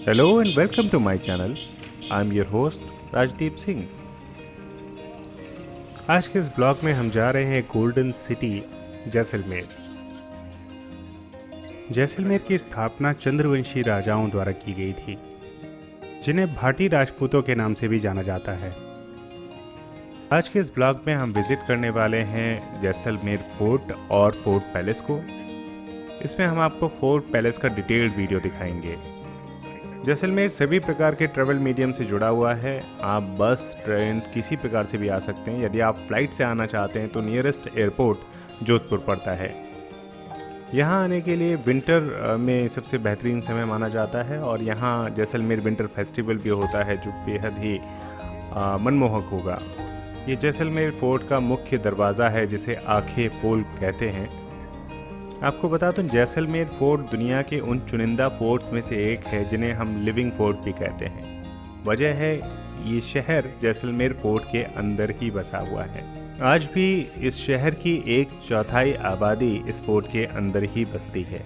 Hello and welcome to my channel. I'm your host Rajdeep Singh. आज के इस ब्लॉग में हम जा रहे हैं गोल्डन सिटी जैसलमेर। जैसलमेर की स्थापना चंद्रवंशी राजाओं द्वारा की गई थी, जिन्हें भाटी राजपूतों के नाम से भी जाना जाता है। आज के इस ब्लॉग में हम विजिट करने वाले हैं जैसलमेर फोर्ट और फोर्ट पैलेस को। इसमें हम आपको फोर्ट पैलेस का डिटेल्ड वीडियो दिखाएंगे। जैसलमेर सभी प्रकार के ट्रैवल मीडियम से जुड़ा हुआ है। आप बस, ट्रेन किसी प्रकार से भी आ सकते हैं। यदि आप फ्लाइट से आना चाहते हैं तो नियरेस्ट एयरपोर्ट जोधपुर पड़ता है। यहाँ आने के लिए विंटर में सबसे बेहतरीन समय माना जाता है और यहाँ जैसलमेर विंटर फेस्टिवल भी होता है जो बेहद ही मनमोहक होगा। ये जैसलमेर फोर्ट का मुख्य दरवाज़ा है जिसे आखे पोल कहते हैं। आपको बता दूं, जैसलमेर फोर्ट दुनिया के उन चुनिंदा फोर्ट्स में से एक है जिन्हें हम लिविंग फोर्ट भी कहते हैं। वजह है ये शहर जैसलमेर फोर्ट के अंदर ही बसा हुआ है। आज भी इस शहर की 1/4 आबादी इस फोर्ट के अंदर ही बसती है।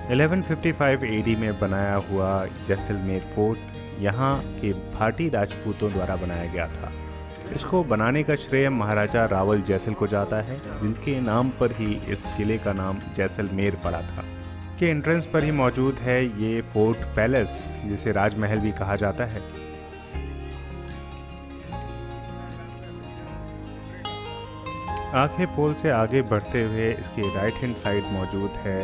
1155 AD में बनाया हुआ जैसलमेर फोर्ट यहाँ के भाटी राजपूतों द्वारा बनाया गया था। इसको बनाने का श्रेय महाराजा रावल जैसल को जाता है, जिनके नाम पर ही इस किले का नाम जैसलमेर पड़ा था। के एंट्रेंस पर ही मौजूद है ये फोर्ट पैलेस, जिसे राजमहल भी कहा जाता है। आखे पोल से आगे बढ़ते हुए इसके राइट हैंड साइड मौजूद है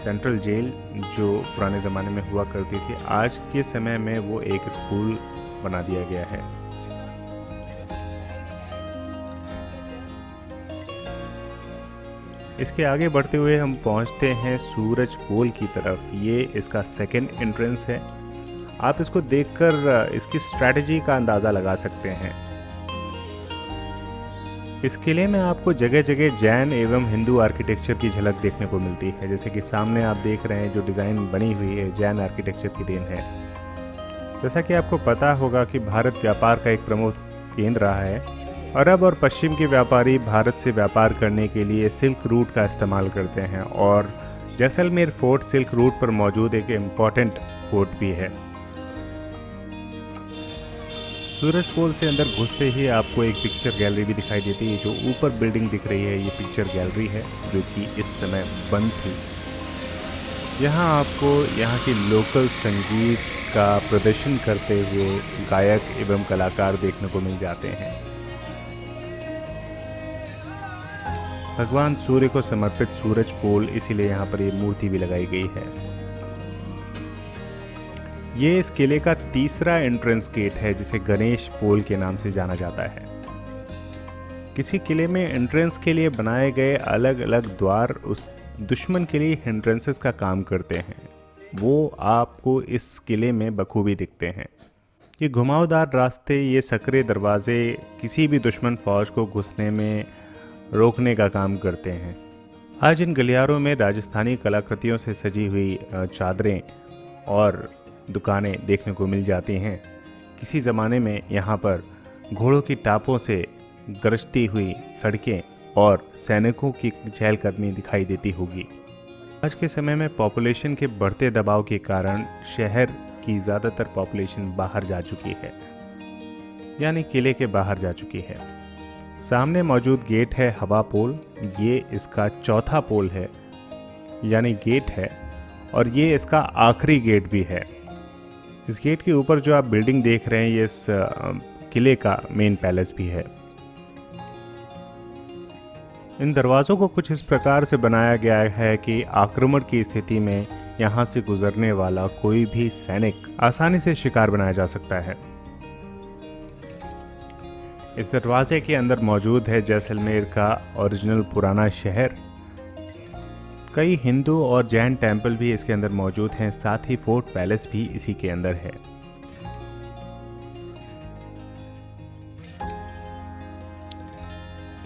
सेंट्रल जेल, जो पुराने ज़माने में हुआ करती थी। आज के समय में वो एक स्कूल बना दिया गया है। इसके आगे बढ़ते हुए हम पहुंचते हैं सूरज पोल की तरफ। ये इसका सेकंड एंट्रेंस है। आप इसको देखकर इसकी स्ट्रैटेजी का अंदाज़ा लगा सकते हैं। इस किले में आपको जगह जगह जैन एवं हिंदू आर्किटेक्चर की झलक देखने को मिलती है। जैसे कि सामने आप देख रहे हैं, जो डिज़ाइन बनी हुई है जैन आर्किटेक्चर की देन है। जैसा कि आपको पता होगा कि भारत व्यापार का एक प्रमुख केंद्र रहा है। अरब और पश्चिम के व्यापारी भारत से व्यापार करने के लिए सिल्क रूट का इस्तेमाल करते हैं और जैसलमेर फोर्ट सिल्क रूट पर मौजूद एक इम्पॉर्टेंट फोर्ट भी है। सूरज पोल से अंदर घुसते ही आपको एक पिक्चर गैलरी भी दिखाई देती है। जो ऊपर बिल्डिंग दिख रही है ये पिक्चर गैलरी है, जो कि इस समय बंद थी। यहाँ आपको यहाँ की लोकल संगीत का प्रदर्शन करते हुए गायक एवं कलाकार देखने को मिल जाते हैं। भगवान सूर्य को समर्पित सूरज पोल, इसीलिए यहाँ पर ये मूर्ति भी लगाई गई है। ये इस किले का तीसरा एंट्रेंस गेट है, जिसे गणेश पोल के नाम से जाना जाता है। किसी किले में एंट्रेंस के लिए बनाए गए अलग अलग द्वार उस दुश्मन के लिए हिंड्रेंसेस का काम करते हैं। वो आपको इस किले में बखूबी दिखते हैं। ये घुमावदार रास्ते, ये सकरे दरवाजे किसी भी दुश्मन फौज को घुसने में रोकने का काम करते हैं। आज इन गलियारों में राजस्थानी कलाकृतियों से सजी हुई चादरें और दुकानें देखने को मिल जाती हैं। किसी ज़माने में यहाँ पर घोड़ों की टापों से गरजती हुई सड़कें और सैनिकों की चहलकदमी दिखाई देती होगी। आज के समय में पॉपुलेशन के बढ़ते दबाव के कारण शहर की ज़्यादातर पॉपुलेशन बाहर जा चुकी है, यानी किले के बाहर जा चुकी है। सामने मौजूद गेट है हवा पोल। ये इसका चौथा पोल है, यानी गेट है, और ये इसका आखिरी गेट भी है। इस गेट के ऊपर जो आप बिल्डिंग देख रहे हैं, ये इस किले का मेन पैलेस भी है। इन दरवाज़ों को कुछ इस प्रकार से बनाया गया है कि आक्रमण की स्थिति में यहाँ से गुजरने वाला कोई भी सैनिक आसानी से शिकार बनाया जा सकता है। इस दरवाजे के अंदर मौजूद है जैसलमेर का ओरिजिनल पुराना शहर। कई हिंदू और जैन टेंपल भी इसके अंदर मौजूद हैं। साथ ही फोर्ट पैलेस भी इसी के अंदर है।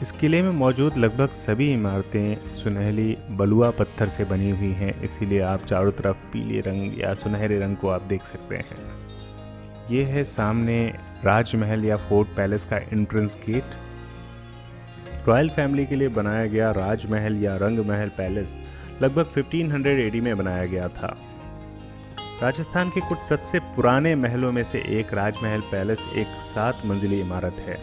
इस किले में मौजूद लगभग सभी इमारतें सुनहली बलुआ पत्थर से बनी हुई हैं, इसीलिए आप चारों तरफ पीले रंग या सुनहरे रंग को आप देख सकते हैं। ये है सामने राजमहल या फोर्ट पैलेस का एंट्रेंस गेट। रॉयल फैमिली के लिए बनाया गया राजमहल या रंगमहल पैलेस लगभग 1500 AD में बनाया गया था। राजस्थान के कुछ सबसे पुराने महलों में से एक राजमहल पैलेस एक 7 मंजिली इमारत है।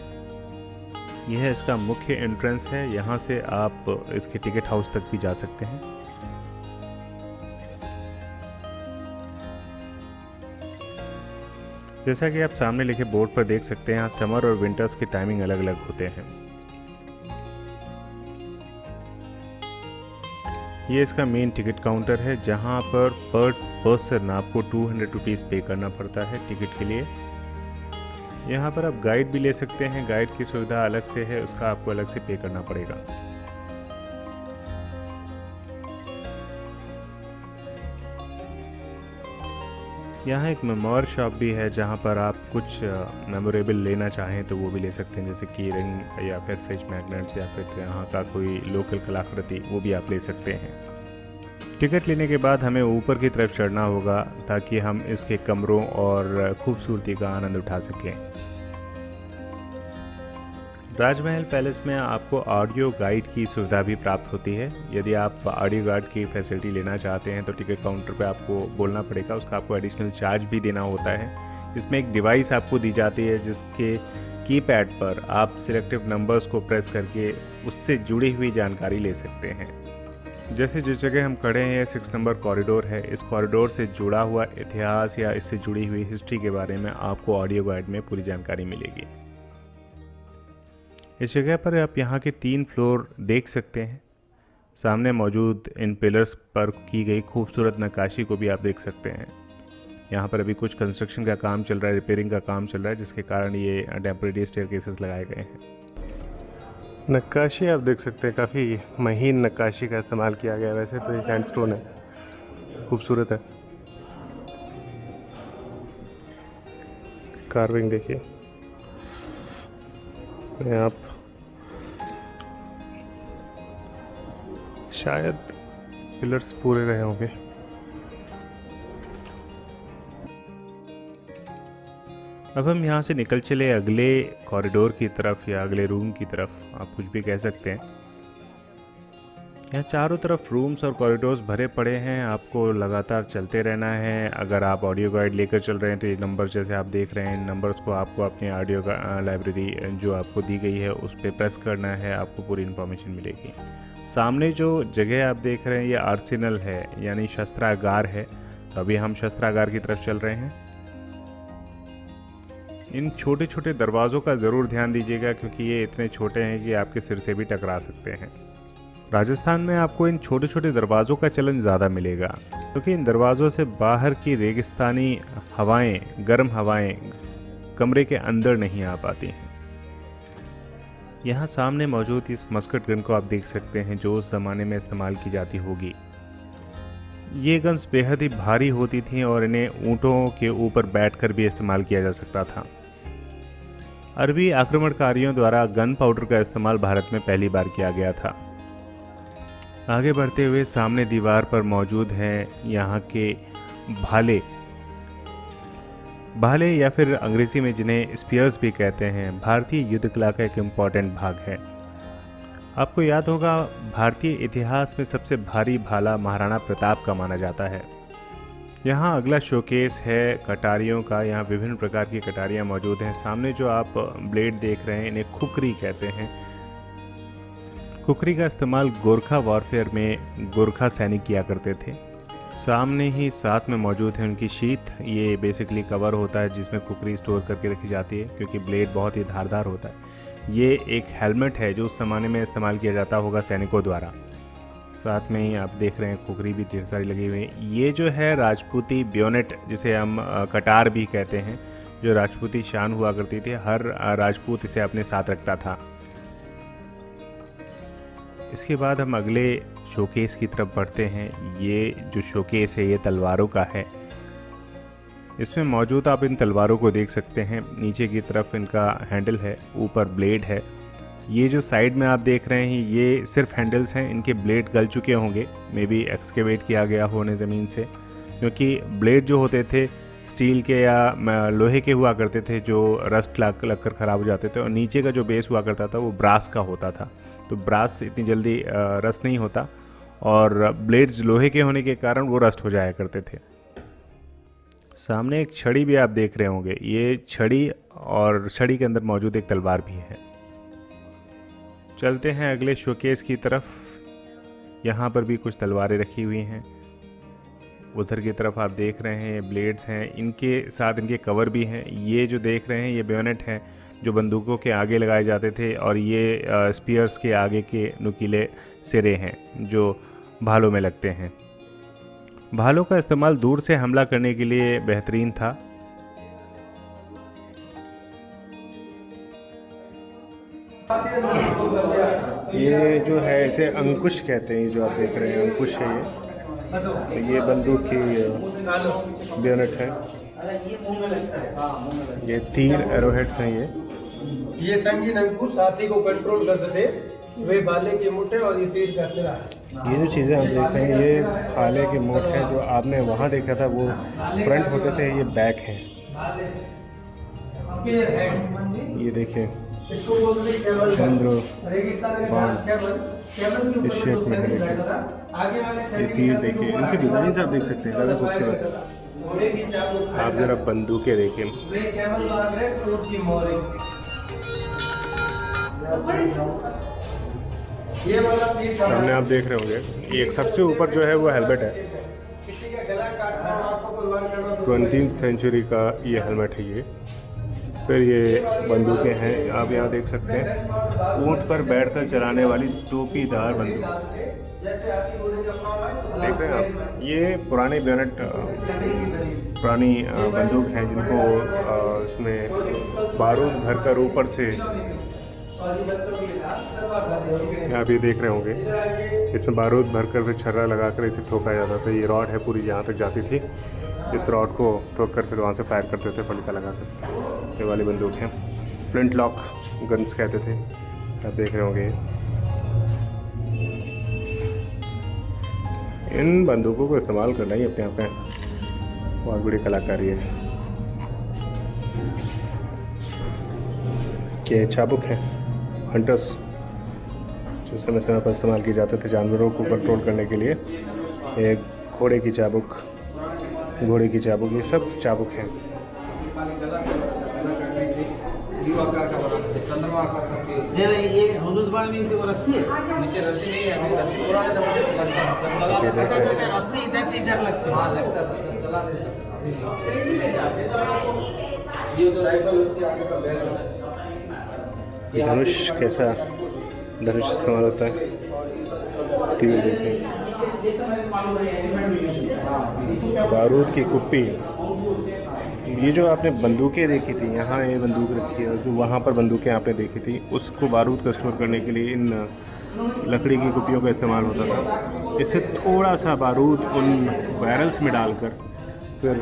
यह इसका मुख्य एंट्रेंस है। यहाँ से आप इसके टिकट हाउस तक भी जा सकते हैं। जैसा कि आप सामने लिखे बोर्ड पर देख सकते हैं, यहाँ समर और विंटर्स की टाइमिंग अलग अलग होते हैं। ये इसका मेन टिकट काउंटर है, जहाँ पर पर पर्सन आपको 200 रुपीज़ पे करना पड़ता है टिकट के लिए। यहाँ पर आप गाइड भी ले सकते हैं। गाइड की सुविधा अलग से है, उसका आपको अलग से पे करना पड़ेगा। यहाँ एक मेमोर शॉप भी है, जहाँ पर आप कुछ मेमोरेबल लेना चाहें तो वो भी ले सकते हैं, जैसे की रिंग या फिर फ्रिज मैग्नेट्स या फिर यहाँ का कोई लोकल कलाकृति, वो भी आप ले सकते हैं। टिकट लेने के बाद हमें ऊपर की तरफ चढ़ना होगा ताकि हम इसके कमरों और खूबसूरती का आनंद उठा सकें। राजमहल पैलेस में आपको ऑडियो गाइड की सुविधा भी प्राप्त होती है। यदि आप ऑडियो गाइड की फैसिलिटी लेना चाहते हैं तो टिकट काउंटर पर आपको बोलना पड़ेगा, उसका आपको एडिशनल चार्ज भी देना होता है। इसमें एक डिवाइस आपको दी जाती है, जिसके कीपैड पर आप सिलेक्टिव नंबर्स को प्रेस करके उससे जुड़ी हुई जानकारी ले सकते हैं। जैसे जिस जगह हम खड़े हैं 6 नंबर कॉरिडोर है। इस कॉरिडोर से जुड़ा हुआ इतिहास या इससे जुड़ी हुई हिस्ट्री के बारे में आपको ऑडियो गाइड में पूरी जानकारी मिलेगी। इस जगह पर आप यहाँ के 3 फ्लोर देख सकते हैं। सामने मौजूद इन पिलर्स पर की गई खूबसूरत नक्काशी को भी आप देख सकते हैं। यहाँ पर अभी कुछ कंस्ट्रक्शन का काम चल रहा है, रिपेयरिंग का काम चल रहा है, जिसके कारण ये टेम्परेरी स्टेयरकेसेस लगाए गए हैं। नक्काशी आप देख सकते हैं, काफ़ी महीन नक्काशी का इस्तेमाल किया गया है। वैसे तो ये सैंडस्टोन है, खूबसूरत है। कार्विंग देखिए, इसमें आप शायद पिलर्स पूरे रहे होंगे। अब हम यहाँ से निकल चले अगले कॉरिडोर की तरफ या अगले रूम की तरफ, आप कुछ भी कह सकते हैं। यहाँ चारों तरफ रूम्स और कॉरिडोर्स भरे पड़े हैं, आपको लगातार चलते रहना है। अगर आप ऑडियो गाइड लेकर चल रहे हैं तो ये नंबर जैसे आप देख रहे हैं, इन नंबर्स को आपको अपनी ऑडियो लाइब्रेरी जो आपको दी गई है उस पर प्रेस करना है, आपको पूरी इन्फॉर्मेशन मिलेगी। सामने जो जगह आप देख रहे हैं ये आर्सेनल है, यानी शस्त्रागार है। तो अभी हम शस्त्रागार की तरफ चल रहे हैं। इन छोटे छोटे दरवाज़ों का ज़रूर ध्यान दीजिएगा, क्योंकि ये इतने छोटे हैं कि आपके सिर से भी टकरा सकते हैं। राजस्थान में आपको इन छोटे छोटे दरवाज़ों का चलन ज़्यादा मिलेगा, क्योंकि इन दरवाज़ों से बाहर की रेगिस्तानी हवाएं, गर्म हवाएं कमरे के अंदर नहीं आ पाती हैं। यहाँ सामने मौजूद इस मस्कट गन को आप देख सकते हैं, जो उस ज़माने में इस्तेमाल की जाती होगी। ये गन्स बेहद ही भारी होती थीं और इन्हें ऊँटों के ऊपर बैठकर भी इस्तेमाल किया जा सकता था। अरबी आक्रमणकारियों द्वारा गन पाउडर का इस्तेमाल भारत में पहली बार किया गया था। आगे बढ़ते हुए सामने दीवार पर मौजूद हैं यहाँ के भाले। भाले या फिर अंग्रेजी में जिन्हें स्पीयर्स भी कहते हैं, भारतीय युद्ध कला का एक इम्पॉर्टेंट भाग है। आपको याद होगा, भारतीय इतिहास में सबसे भारी भाला महाराणा प्रताप का माना जाता है। यहाँ अगला शोकेस है कटारियों का। यहाँ विभिन्न प्रकार की कटारियाँ मौजूद हैं। सामने जो आप ब्लेड देख रहे हैं, इन्हें खुकरी कहते हैं। खुकरी का इस्तेमाल गोरखा वॉरफेयर में गोरखा सैनिक किया करते थे। सामने ही साथ में मौजूद है उनकी शीथ। ये बेसिकली कवर होता है जिसमें खुकरी स्टोर करके रखी जाती है, क्योंकि ब्लेड बहुत ही धारदार होता है। ये एक हेलमेट है जो उस ज़माने में इस्तेमाल किया जाता होगा सैनिकों द्वारा। साथ में ही आप देख रहे हैं खुकरी भी ढेर सारी लगी हुई है। ये जो है राजपूती ब्योनेट, जिसे हम कटार भी कहते हैं, जो राजपूती शान हुआ करती थी। हर राजपूत इसे अपने साथ रखता था। इसके बाद हम अगले शोकेस की तरफ बढ़ते हैं। ये जो शोकेस है ये तलवारों का है। इसमें मौजूद आप इन तलवारों को देख सकते हैं। नीचे की तरफ इनका हैंडल है, ऊपर ब्लेड है। ये जो साइड में आप देख रहे हैं ये सिर्फ हैंडल्स हैं, इनके ब्लेड गल चुके होंगे, मे बी एक्सकेवेट किया गया होने ज़मीन से, क्योंकि ब्लेड जो होते थे स्टील के या लोहे के हुआ करते थे, जो रस्ट लग कर ख़राब हो जाते थे। और नीचे का जो बेस हुआ करता था वो ब्रास का होता था, तो ब्रास इतनी जल्दी रस्ट नहीं होता, और ब्लेड्स लोहे के होने के कारण वो रस्ट हो जाया करते थे। सामने एक छड़ी भी आप देख रहे होंगे, ये छड़ी और छड़ी के अंदर मौजूद एक तलवार भी है। चलते हैं अगले शोकेस की तरफ। यहाँ पर भी कुछ तलवारें रखी हुई हैं। उधर की तरफ आप देख रहे हैं ये ब्लेड्स हैं, इनके साथ इनके कवर भी हैं। ये जो देख रहे हैं ये बेयोनेट हैं जो बंदूकों के आगे लगाए जाते थे, और ये स्पीयर्स के आगे के नुकीले सिरे हैं जो भालों में लगते हैं। भालों का इस्तेमाल दूर से हमला करने के लिए बेहतरीन था। ये जो है इसे अंकुश कहते हैं, जो आप देख रहे हैं अंकुश है ये बंदूक की बेयोनेट है। ये तीर एरोहेड्स हैं। ये संगीन अंकुश हाथी को कंट्रोल करते थे, वे भाले के मुठे और ये तीर का सिरा है। ये जो चीज़ें आप देख रहे हैं ये भाले के मुठ हैं, जो आपने वहाँ देखा था वो फ्रंट होते थे, ये बैक हैं। ये देखिए चंद्र इस शेप में है। ये तीर देखिए, इनके डिज़ाइन आप देख सकते हैं, ज़्यादा खूबसूरत। आप ज़रा बंदूकें देखें। सामने आप देख रहे होंगे ये सबसे ऊपर जो है वो हेलमेट है। 20वीं सेंचुरी का ये हेलमेट है ये। फिर ये बंदूकें हैं, आप यहाँ देख सकते हैं ऊंट पर बैठकर चलाने वाली टोपीदार बंदूक देख रहे हैं आप। ये पुराने बेयोनेट पुरानी बंदूक हैं जिनको इसमें बारूद भरकर ऊपर से, आप ये देख रहे होंगे इसमें बारूद भरकर फिर छर्रा लगाकर इसे ठोका जाता था। ये रॉड है पूरी यहाँ तक जाती थी, इस रॉड को ठोक कर फिर वहाँ से फायर करते थे फलिका लगाकर। ये वाली बंदूक है, फ्लिंट लॉक गन्स कहते थे, आप देख रहे होंगे। इन बंदूकों को इस्तेमाल करना ही अपने आप में बहुत बड़ी कलाकारी है। ये चाबुक है हंटर्स, जो समय समय पर इस्तेमाल किए जाते थे जानवरों को कंट्रोल करने के लिए। एक घोड़े की चाबुक, ये सब चाबुक हैं। धनुष कैसा धनुष इस्तेमाल होता है, तीर देखें। बारूद की कुप्पी, ये जो आपने बंदूकें देखी थी, यहाँ ये बंदूक रखी है, जो वहाँ पर बंदूकें आपने देखी थी, उसको बारूद का स्टोर करने के लिए इन लकड़ी की कुप्पियों का इस्तेमाल होता था। इससे थोड़ा सा बारूद उन बैरल्स में डालकर फिर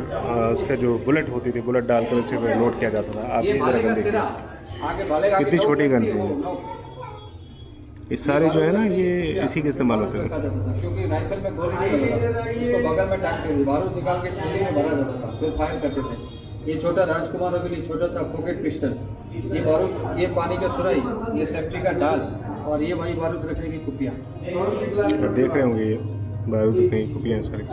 उसका जो बुलेट होती थी, बुलेट डालकर उसे लोड किया जाता था। आप ये जरा गन देखिए, कितनी छोटी गन थी। ये सारे जो है ना ये इसी के इस्तेमाल होते हैं। क्योंकि राइफल में गोली नहीं होता, इसको बगल में टांग के बारूद निकाल के स्मैली में भरा जाता था, फिर फायर करते थे। ये छोटा राजकुमारों के लिए छोटा सा पॉकेट पिस्टल, ये बारूद, ये पानी का सुराई, ये सेफ्टी का डाल, और ये वही बारूद रखने की कुप्पियाँ देख रहे होंगे। ये बारूद रखने की कुप्पियाँ सारी।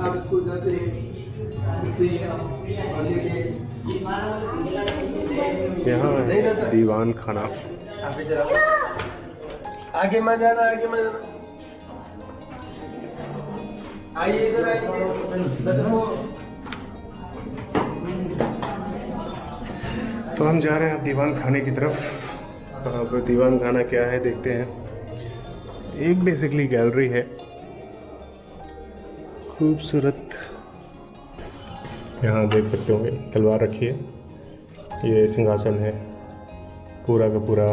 यहाँ है दीवान खाना। आगे मत जाना, आगे मत जाना, आइए इधर आइए। तो हम जा रहे हैं अब दीवान खाने की तरफ। अब दीवान खाना क्या है देखते हैं। एक बेसिकली गैलरी है खूबसूरत, यहाँ देख सकते होंगे तलवार रखी है। ये सिंहासन है पूरा का पूरा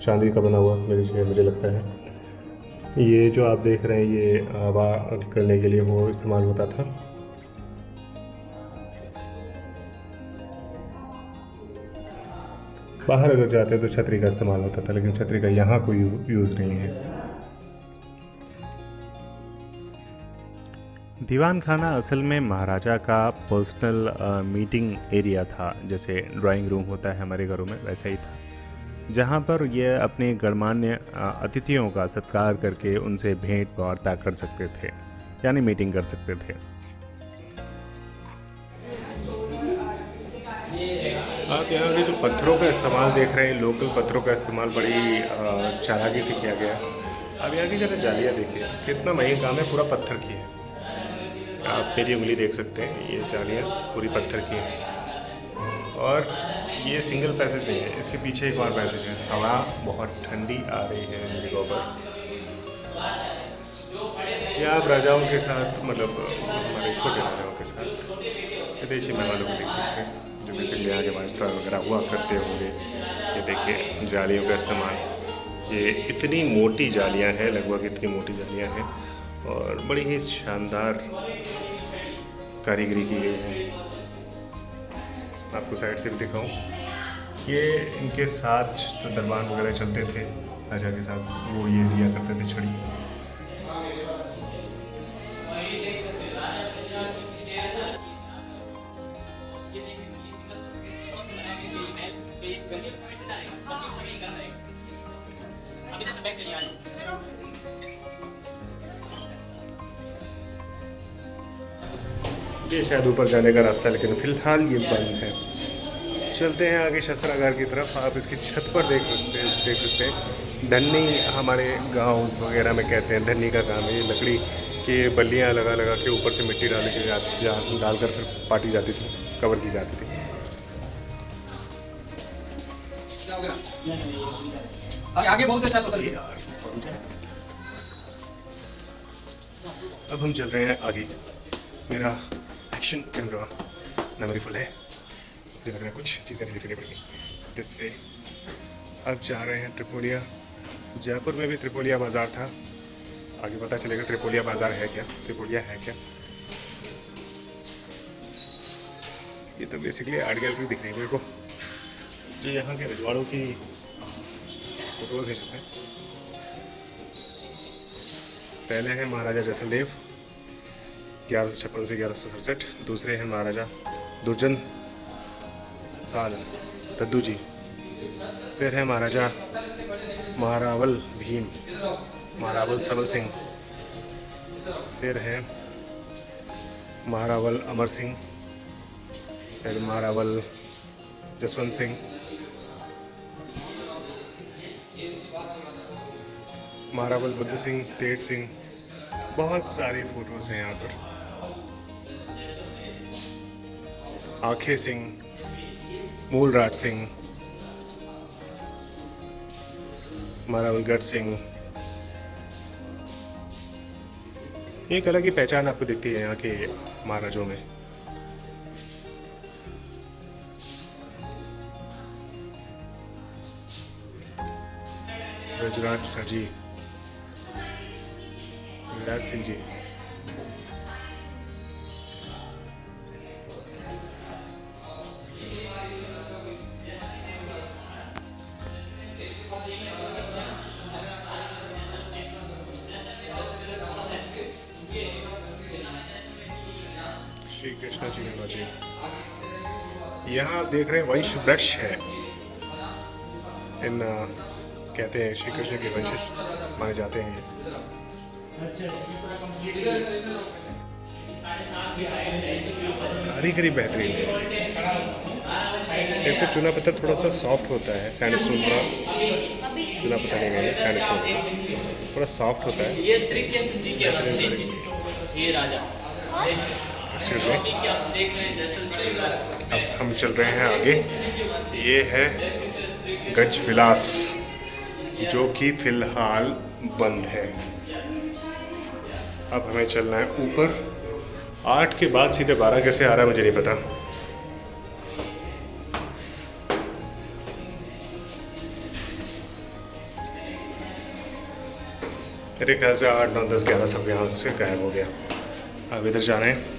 चांदी का बना हुआ, मुझे लगता है। ये जो आप देख रहे हैं ये हवा करने के लिए वो इस्तेमाल होता था। बाहर अगर जाते तो छतरी का इस्तेमाल होता था, लेकिन छतरी का यहाँ कोई यूज़ नहीं है। दीवान खाना असल में महाराजा का पर्सनल मीटिंग एरिया था, जैसे ड्राइंग रूम होता है हमारे घरों में, वैसा ही था, जहाँ पर ये अपने गणमान्य अतिथियों का सत्कार करके उनसे भेंट वार्ता कर सकते थे, यानी मीटिंग कर सकते थे। आप यहाँ के जो पत्थरों का इस्तेमाल देख रहे हैं, लोकल पत्थरों का इस्तेमाल बड़ी चालाकी से किया गया है। अब यहाँ की जरा जालियाँ देखिए, कितना महीन काम है, पूरा पत्थर की है। आप मेरी उंगली देख सकते हैं, ये जालियाँ पूरी पत्थर की हैं। और ये सिंगल पैसेज नहीं है, इसके पीछे एक और पैसेज है। हवा बहुत ठंडी आ रही है इन जगहों पर। यहाँ आप राजाओं के साथ, मतलब हमारे छोटे राजाओं के साथ विदेशी मेहमानों को देख सकते हैं, जो बेसिकली यहाँ के वाइसरॉय वगैरह हुआ करते होंगे। ये देखिए जालियों का इस्तेमाल, ये इतनी मोटी जालियाँ हैं, लगभग इतनी मोटी जालियाँ हैं और बड़ी ही शानदार कारीगरी की गई है। आपको साइड से भी दिखाऊं, ये इनके साथ जो दरबार वगैरह चलते थे राजा के साथ, वो ये लिया करते थे छड़ी। ये शायद ऊपर जाने का रास्ता है, लेकिन फिलहाल ये बंद है। चलते हैं आगे शस्त्रागार की तरफ। आप इसकी छत पर देख सकते हैं। धन्नी हमारे गांव वगैरह में कहते हैं, धन्नी का काम है। ये लकड़ी की बल्लियां लगा लगा के ऊपर से मिट्टी डालकर फिर पाटी जाती थी, कवर की जाती थी। आगे बहुत अच्छा तो अब हम चल रहे हैं आगे। मेरा एक्शन कैमरा मेमोरी फुल है, मुझे लग रहा है कुछ चीज़ें लिखनी पड़ेंगी। दिस वे अब जा रहे हैं त्रिपोलिया। जयपुर में भी त्रिपोलिया बाज़ार था, आगे पता चलेगा त्रिपोलिया बाज़ार है क्या, त्रिपोलिया है क्या। ये तो बेसिकली आर्ट गैलरी दिख रही है मेरे को, जो यहाँ के रजवाड़ों की फोटोज़ है, जिसमें पहले हैं महाराजा जैसलदेव 1156 से 1167, दूसरे हैं महाराजा दुर्जन साल दद्दू जी, फिर है महाराजा महारावल भीम, महारावल सबल सिंह, फिर है महारावल अमर सिंह, फिर महारावल जसवंत सिंह, महारावल बुद्ध सिंह, तेज सिंह। बहुत सारी फोटोज हैं यहाँ पर। आखे सिंह, मूलराज सिंह, महारावल गढ़ सिंह। एक अलग ही पहचान आपको दिखती है यहाँ के महाराजों में। ब्रजराज सर जी, विराट सिंह जी, श्री कृष्ण जी गंगा जी। यहाँ आप देख रहे हैं वंश वृक्ष है। इन कहते हैं श्री कृष्ण के वंशज माने जाते हैं ये। कारीगरी बेहतरीन है। एक तो चूना पत्थर थोड़ा सा सॉफ्ट होता है, सैंडस्टोन थोड़ा, चूना पत्थर नहीं है, सैंडस्टोन थोड़ा सॉफ्ट होता है। ये श्री कृष्ण जी के वंशज, ये राजा। Excuse me। अब हम चल रहे हैं आगे। ये है गज विलास, जो कि फिलहाल बंद है। अब हमें चलना है ऊपर। 8 के बाद सीधे 12 कैसे आ रहा है मुझे नहीं पता। मेरे ख्याल से 8, 9, 10, 11 सब यहाँ से गायब हो गया। अब इधर जाना है।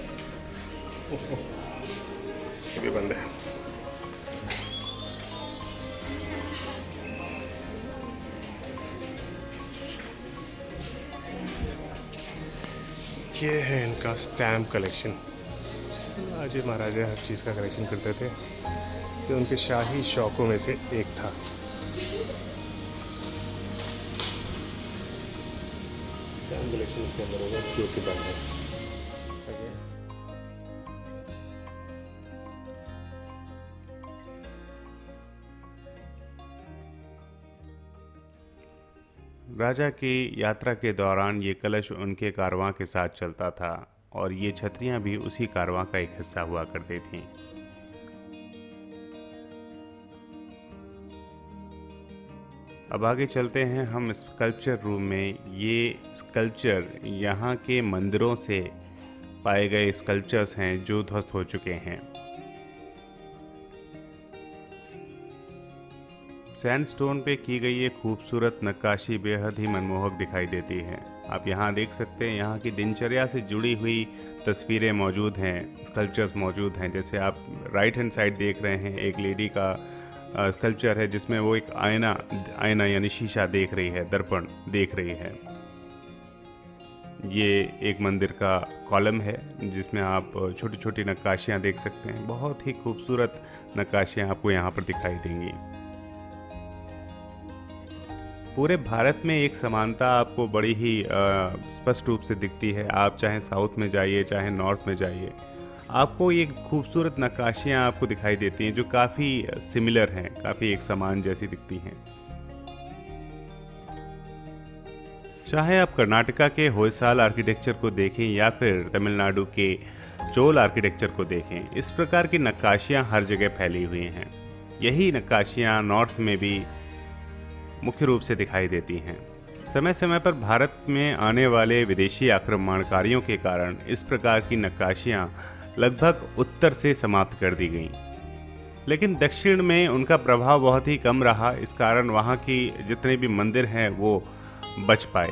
ये भी बंद है। ये है इनका स्टैम्प कलेक्शन। राजे महाराजा हर चीज़ का कलेक्शन करते थे, ये उनके शाही शौकों में से एक था। स्टैम्प कलेक्शन इसके अंदर होगा, जो कि बंद है। राजा की यात्रा के दौरान ये कलश उनके कारवां के साथ चलता था और ये छतरियां भी उसी कारवां का एक हिस्सा हुआ करती थीं। अब आगे चलते हैं हम स्कल्पचर रूम में। ये स्कल्पचर यहाँ के मंदिरों से पाए गए स्कल्पचर्स हैं जो ध्वस्त हो चुके हैं। सैंडस्टोन पे की गई ये खूबसूरत नक्काशी बेहद ही मनमोहक दिखाई देती है। आप यहाँ देख सकते हैं यहाँ की दिनचर्या से जुड़ी हुई तस्वीरें मौजूद हैं, स्कल्पचर्स मौजूद हैं। जैसे आप राइट हैंड साइड देख रहे हैं, एक लेडी का स्कल्पचर है जिसमें वो एक आईना यानी शीशा देख रही है, दर्पण देख रही है। ये एक मंदिर का कॉलम है जिसमें आप छोटी छोटी नक्काशियाँ देख सकते हैं। बहुत ही खूबसूरत नक्काशियाँ आपको यहाँ पर दिखाई देंगी। पूरे भारत में एक समानता आपको बड़ी ही स्पष्ट रूप से दिखती है। आप चाहे साउथ में जाइए चाहे नॉर्थ में जाइए, आपको ये खूबसूरत नक्काशियाँ आपको दिखाई देती हैं जो काफ़ी सिमिलर हैं, काफ़ी एक समान जैसी दिखती हैं। चाहे आप कर्नाटका के होयसाल आर्किटेक्चर को देखें या फिर तमिलनाडु के चोल आर्किटेक्चर को देखें, इस प्रकार की नक्काशियाँ हर जगह फैली हुई हैं। यही नक्काशियाँ नॉर्थ में भी मुख्य रूप से दिखाई देती हैं। समय समय पर भारत में आने वाले विदेशी आक्रमणकारियों के कारण इस प्रकार की नक्काशियाँ लगभग उत्तर से समाप्त कर दी गईं, लेकिन दक्षिण में उनका प्रभाव बहुत ही कम रहा। इस कारण वहाँ की जितने भी मंदिर हैं वो बच पाए।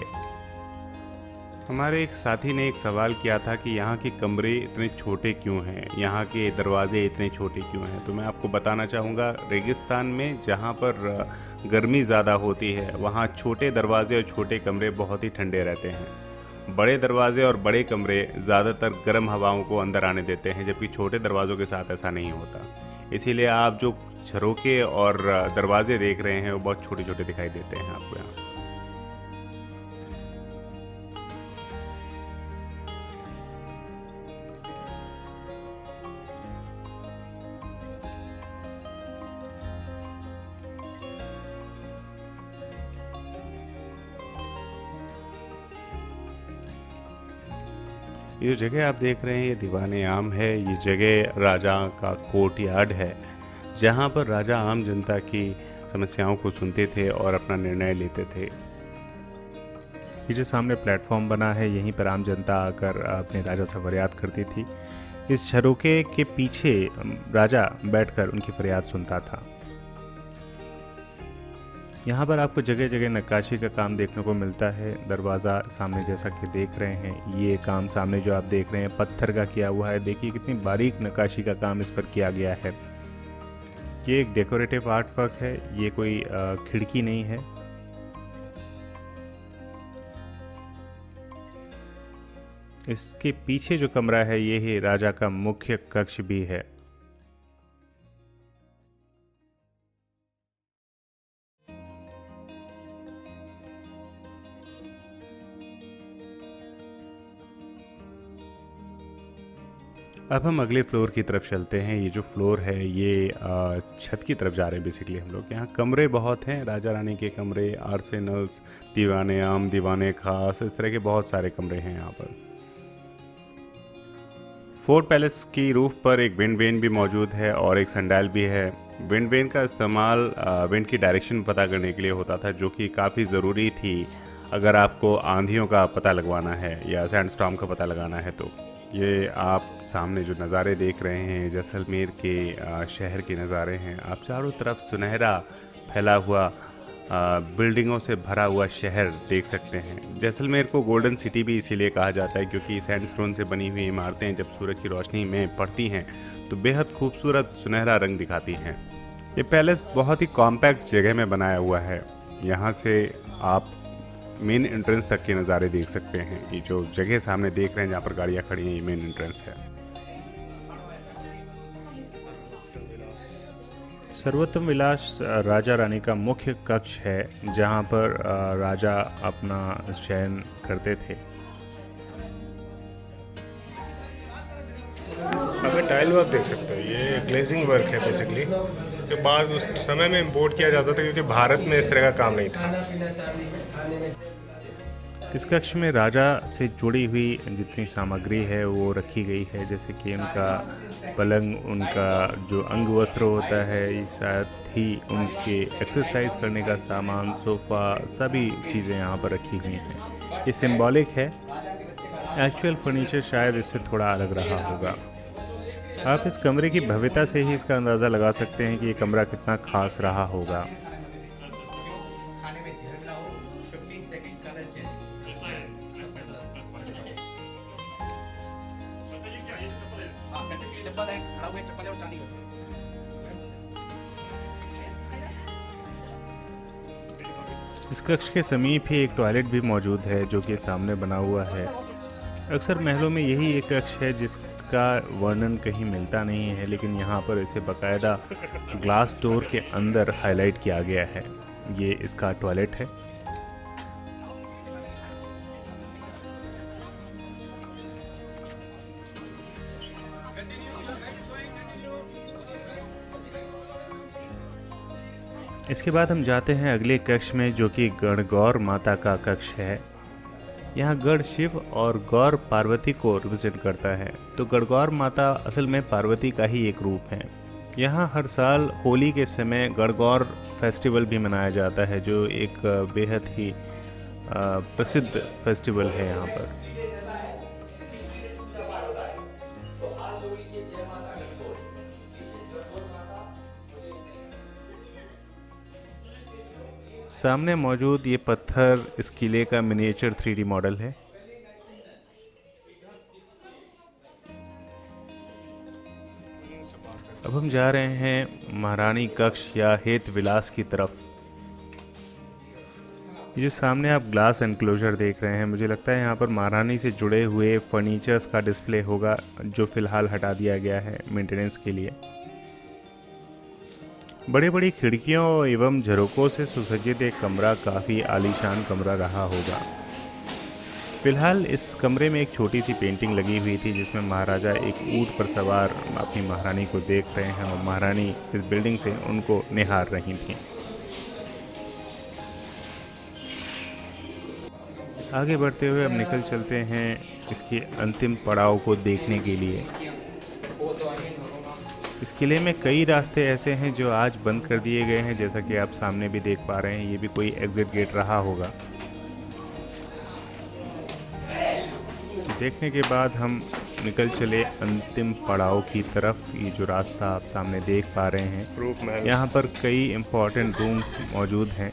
हमारे एक साथी ने एक सवाल किया था कि यहाँ के कमरे इतने छोटे क्यों हैं, यहाँ के दरवाजे इतने छोटे क्यों हैं। तो मैं आपको बताना चाहूँगा, रेगिस्तान में जहाँ पर गर्मी ज़्यादा होती है वहाँ छोटे दरवाजे और छोटे कमरे बहुत ही ठंडे रहते हैं। बड़े दरवाजे और बड़े कमरे ज़्यादातर गर्म हवाओं को अंदर आने देते हैं, जबकि छोटे दरवाज़ों के साथ ऐसा नहीं होता। इसीलिए आप जो झरोके और दरवाजे देख रहे हैं वो बहुत छोटे छोटे दिखाई देते हैं आपको यहाँ। ये जगह आप देख रहे हैं ये दीवाने आम है। ये जगह राजा का कोर्ट यार्ड है जहाँ पर राजा आम जनता की समस्याओं को सुनते थे और अपना निर्णय लेते थे। ये जो सामने प्लेटफॉर्म बना है यहीं पर आम जनता आकर अपने राजा से फरियाद करती थी। इस झरोके के पीछे राजा बैठकर उनकी फरियाद सुनता था। यहाँ पर आपको जगह जगह नक्काशी का काम देखने को मिलता है। दरवाज़ा सामने जैसा कि देख रहे हैं, ये काम सामने जो आप देख रहे हैं पत्थर का किया हुआ है। देखिए कितनी बारीक नक्काशी का काम इस पर किया गया है। ये एक डेकोरेटिव आर्ट वर्क है, ये कोई खिड़की नहीं है। इसके पीछे जो कमरा है ये ही राजा का मुख्य कक्ष भी है। अब हम अगले फ्लोर की तरफ चलते हैं। ये जो फ्लोर है ये छत की तरफ जा रहे हैं बेसिकली हम लोग। यहाँ कमरे बहुत हैं, राजा रानी के कमरे, आर्सेनल्स, दीवाने आम, दीवाने खास, इस तरह के बहुत सारे कमरे हैं यहाँ पर। फोर्ट पैलेस की रूफ पर एक विंड वेन भी मौजूद है और एक सनडायल भी है। विंड वेन का इस्तेमाल विंड की डायरेक्शन पता करने के लिए होता था, जो कि काफ़ी ज़रूरी थी अगर आपको आंधियों का पता लगवाना है या सैंडस्टॉर्म का पता लगाना है। तो ये आप सामने जो नज़ारे देख रहे हैं जैसलमेर के शहर के नज़ारे हैं। आप चारों तरफ सुनहरा फैला हुआ बिल्डिंगों से भरा हुआ शहर देख सकते हैं। जैसलमेर को गोल्डन सिटी भी इसीलिए कहा जाता है क्योंकि सैंडस्टोन से बनी हुई इमारतें जब सूरज की रोशनी में पड़ती हैं तो बेहद खूबसूरत सुनहरा रंग दिखाती हैं। ये पैलेस बहुत ही कॉम्पैक्ट जगह में बनाया हुआ है। यहाँ से आप मेन एंट्रेंस तक के नज़ारे देख सकते हैं। ये जो जगह सामने देख रहे हैं जहाँ पर गाड़ियाँ खड़ी हैं, ये मेन एंट्रेंस है। सर्वोत्तम विलास राजा रानी का मुख्य कक्ष है जहाँ पर राजा अपना शयन करते थे। आप टाइल वर्क देख सकते हो, ये ग्लेजिंग वर्क है बेसिकली। जो बाद उस समय में इम्पोर्ट किया जाता था, क्योंकि भारत में इस तरह का काम नहीं था। खाना पीना चांदी में खाने में इस कक्ष में राजा से जुड़ी हुई जितनी सामग्री है वो रखी गई है, जैसे कि उनका पलंग, उनका जो अंग वस्त्र होता है, साथ ही उनके एक्सरसाइज करने का सामान, सोफ़ा, सभी चीज़ें यहाँ पर रखी हुई हैं। ये सिंबॉलिक है, एक्चुअल फर्नीचर शायद इससे थोड़ा अलग रहा होगा। आप इस कमरे की भव्यता से ही इसका अंदाज़ा लगा सकते हैं कि ये कमरा कितना खास रहा होगा। खाने में झरना हो 15 सेकंड कलर चेंज। हाँ, प्रैक्टिस के लिए डब्बा है, खड़ा हुए चप्पल और चांदी होती है। इस कक्ष के समीप ही एक टॉयलेट भी मौजूद है, जो कि सामने बना हुआ है। अक्सर महलों में यही एक कक्ष है जिसका वर्णन कहीं मिलता नहीं है, लेकिन यहाँ पर इसे बाकायदा ग्लास डोर के अंदर हाईलाइट किया गया है। ये इसका टॉयलेट है। इसके बाद हम जाते हैं अगले कक्ष में, जो कि गणगौर माता का कक्ष है। यहाँ गढ़ शिव और गौर पार्वती को रिप्रेजेंट करता है। तो गणगौर माता असल में पार्वती का ही एक रूप है। यहाँ हर साल होली के समय गणगौर फेस्टिवल भी मनाया जाता है, जो एक बेहद ही प्रसिद्ध फेस्टिवल है यहाँ पर। सामने मौजूद ये पत्थर इस किले का मिनिएचर 3D मॉडल है। अब हम जा रहे हैं महारानी कक्ष या हेत विलास की तरफ। ये जो सामने आप ग्लास एनक्लोजर देख रहे हैं, मुझे लगता है यहाँ पर महारानी से जुड़े हुए फर्नीचर्स का डिस्प्ले होगा, जो फिलहाल हटा दिया गया है मेंटेनेंस के लिए। बड़ी बड़ी खिड़कियों एवं झरोकों से सुसज्जित एक कमरा काफ़ी आलीशान कमरा रहा होगा। फिलहाल इस कमरे में एक छोटी सी पेंटिंग लगी हुई थी, जिसमें महाराजा एक ऊंट पर सवार अपनी महारानी को देख रहे हैं और महारानी इस बिल्डिंग से उनको निहार रही थीं। आगे बढ़ते हुए अब निकल चलते हैं इसके अंतिम पड़ाव को देखने के लिए। इस किले में कई रास्ते ऐसे हैं जो आज बंद कर दिए गए हैं, जैसा कि आप सामने भी देख पा रहे हैं। ये भी कोई एग्जिट गेट रहा होगा। देखने के बाद हम निकल चले अंतिम पड़ाव की तरफ। ये जो रास्ता आप सामने देख पा रहे हैं, यहाँ पर कई इम्पोर्टेंट रूम्स मौजूद हैं।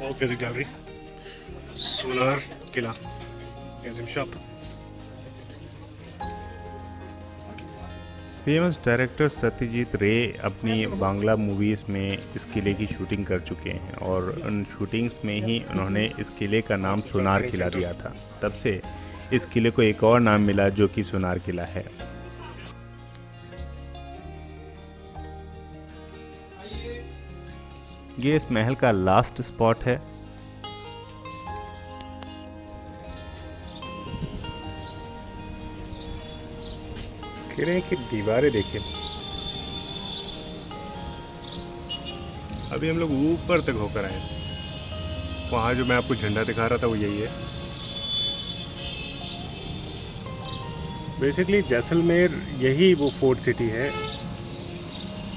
गैलरी, सोलर किला, museum shop. Famous director Satyajit Ray अपनी बांग्ला मूवीज़ में इस किले की शूटिंग कर चुके हैं और उन शूटिंग्स में ही उन्होंने इस किले का नाम सोनार किला दिया था। तब से इस किले को एक और नाम मिला, जो कि सोनार किला है। ये इस महल का लास्ट स्पॉट है। किले की दीवारें देखिए। अभी हम लोग ऊपर तक होकर आए। वहाँ जो मैं आपको झंडा दिखा रहा था वो यही है। बेसिकली जैसलमेर यही वो फोर्ट सिटी है।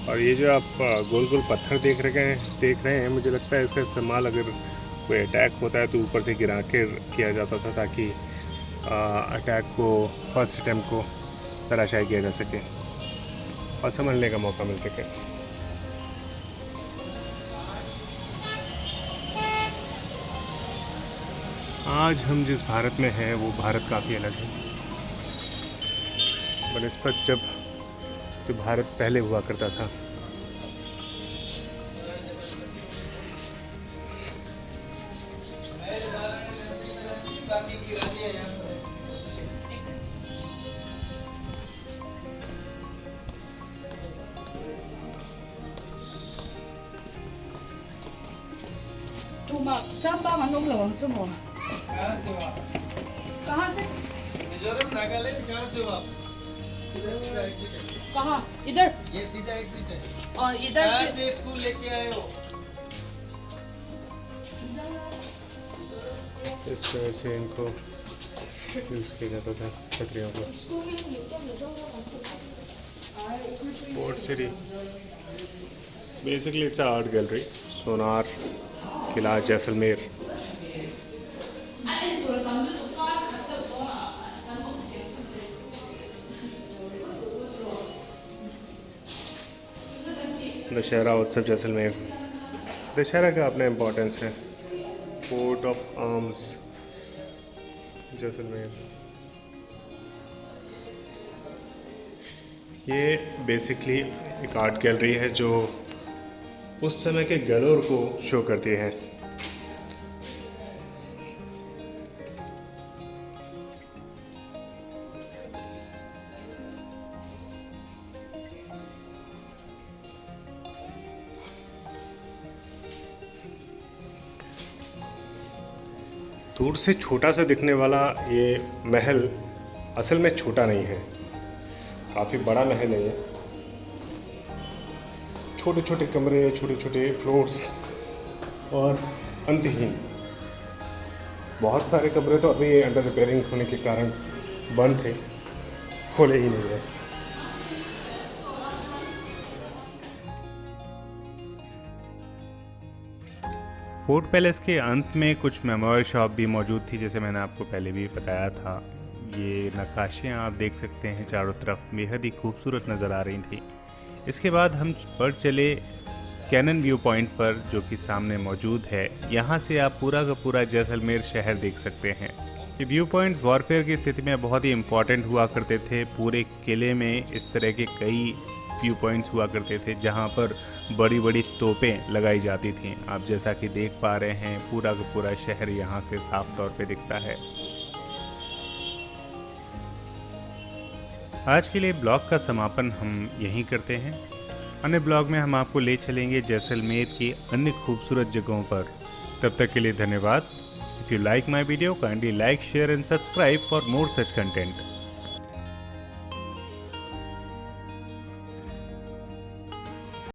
और ये जो आप गोल गोल पत्थर देख रहे हैं, मुझे लगता है इसका इस्तेमाल अगर कोई अटैक होता है तो ऊपर से गिरा कर किया जाता था, ताकि अटैक को, फर्स्ट अटैम्प्ट को तराशाई किया जा सके और समझने का मौका मिल सके। आज हम जिस भारत में हैं वो भारत काफ़ी अलग है बनस्पत जब जो भारत पहले हुआ करता था। कहाँ से? मिजोरम, नागालैंड, कहाँ से हो आप? कहाँ? इधर? ये सीधा एग्जिट है। और इधर कहाँ से से स्कूल लेके आए हो? इस तरह से इनको यूज़ किया जाता था छतरियों को। Port city basically it's art gallery. Sonar Qila Jaisalmer. Dussehra उत्सव जैसलमेर। दशहरा का अपना इम्पोर्टेंस है। Coat of arms Jaisalmer. ये बेसिकली एक आर्ट गैलरी है जो उस समय के गलोर को शो करती है। दूर से छोटा सा दिखने वाला ये महल असल में छोटा नहीं है, काफ़ी बड़ा महल है ये। छोटे छोटे कमरे, छोटे छोटे फ्लोर्स और अंतहीन। बहुत सारे कमरे तो अभी अंडर रिपेयरिंग होने के कारण बंद थे, खोले ही नहीं है। फोर्ट पैलेस के अंत में कुछ मेमोरियल शॉप भी मौजूद थी, जैसे मैंने आपको पहले भी बताया था। ये नक्काशियाँ आप देख सकते हैं चारों तरफ बेहद ही खूबसूरत नज़र आ रही थी। इसके बाद हम बढ़ चले कैनन व्यू पॉइंट पर, जो कि सामने मौजूद है। यहाँ से आप पूरा का पूरा जैसलमेर शहर देख सकते हैं। ये व्यू पॉइंट्स वॉरफेयर की स्थिति में बहुत ही इम्पॉर्टेंट हुआ करते थे। पूरे किले में इस तरह के कई व्यू पॉइंट्स हुआ करते थे जहाँ पर बड़ी बड़ी तोपें लगाई जाती थीं। आप जैसा कि देख पा रहे हैं पूरा का पूरा शहर यहाँ से साफ तौर पे दिखता है। आज के लिए ब्लॉग का समापन हम यहीं करते हैं। अन्य ब्लॉग में हम आपको ले चलेंगे जैसलमेर की अन्य खूबसूरत जगहों पर। तब तक के लिए धन्यवाद। If you like my video kindly like, share and subscribe for more such content.